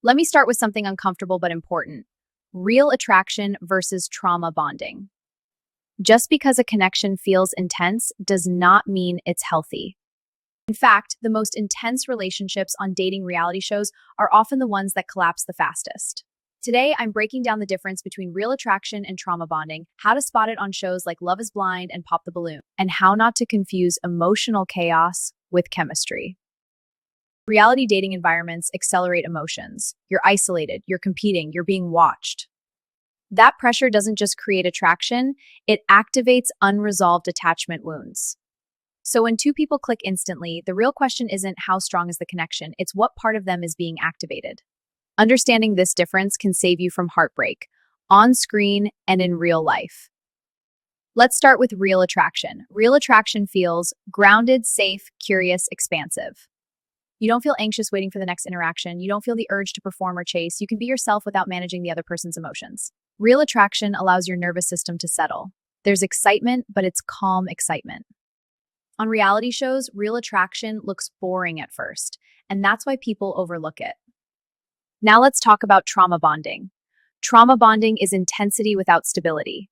Let me start with something uncomfortable but important: real attraction versus trauma bonding. Just because a connection feels intense does not mean it's healthy. In fact, the most intense relationships on dating reality shows are often the ones that collapse the fastest. Today, I'm breaking down the difference between real attraction and trauma bonding, how to spot it on shows like Love is Blind and Pop the Balloon, and how not to confuse emotional chaos with chemistry. Reality dating environments accelerate emotions. You're isolated, you're competing, you're being watched. That pressure doesn't just create attraction, it activates unresolved attachment wounds. So when two people click instantly, the real question isn't how strong is the connection, it's what part of them is being activated. Understanding this difference can save you from heartbreak, on screen and in real life. Let's start with real attraction. Real attraction feels grounded, safe, curious, expansive. You don't feel anxious waiting for the next interaction. You don't feel the urge to perform or chase. You can be yourself without managing the other person's emotions. Real attraction allows your nervous system to settle. There's excitement, but it's calm excitement. On reality shows, real attraction looks boring at first, and that's why people overlook it. Now let's talk about trauma bonding. Trauma bonding is intensity without stability.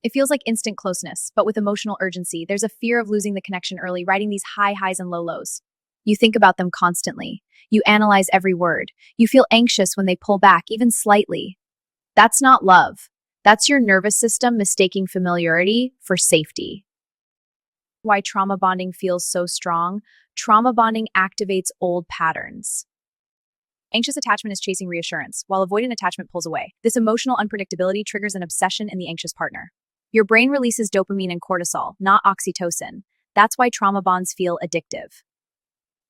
It feels like instant closeness, but with emotional urgency. There's a fear of losing the connection early, riding these high highs and low lows. You think about them constantly. You analyze every word. You feel anxious when they pull back, even slightly. That's not love. That's your nervous system mistaking familiarity for safety. Why trauma bonding feels so strong? Trauma bonding activates old patterns. Anxious attachment is chasing reassurance, while avoidant attachment pulls away. This emotional unpredictability triggers an obsession in the anxious partner. Your brain releases dopamine and cortisol, not oxytocin. That's why trauma bonds feel addictive.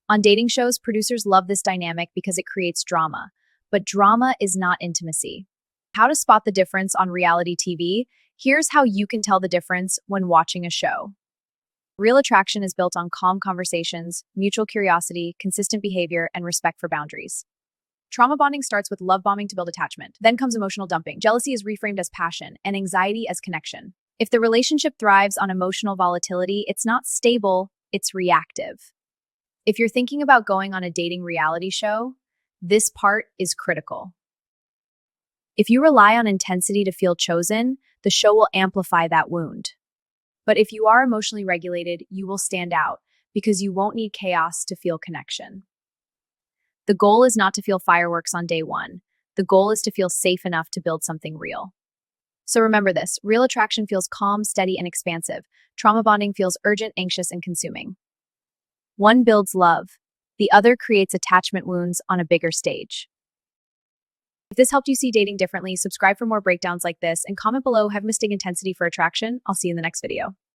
On dating shows, producers love this dynamic because it creates drama. But drama is not intimacy. How to spot the difference on reality TV? Here's how you can tell the difference when watching a show. Real attraction is built on calm conversations, mutual curiosity, consistent behavior, and respect for boundaries. Trauma bonding starts with love bombing to build attachment. Then comes emotional dumping. Jealousy is reframed as passion, and anxiety as connection. If the relationship thrives on emotional volatility, it's not stable, it's reactive. If you're thinking about going on a dating reality show, this part is critical. If you rely on intensity to feel chosen, the show will amplify that wound. But if you are emotionally regulated, you will stand out because you won't need chaos to feel connection. The goal is not to feel fireworks on day one. The goal is to feel safe enough to build something real. So remember this: real attraction feels calm, steady, and expansive. Trauma bonding feels urgent, anxious, and consuming. One builds love, the other creates attachment wounds on a bigger stage. If this helped you see dating differently, subscribe for more breakdowns like this and comment below, have mistake intensity for attraction. I'll see you in the next video.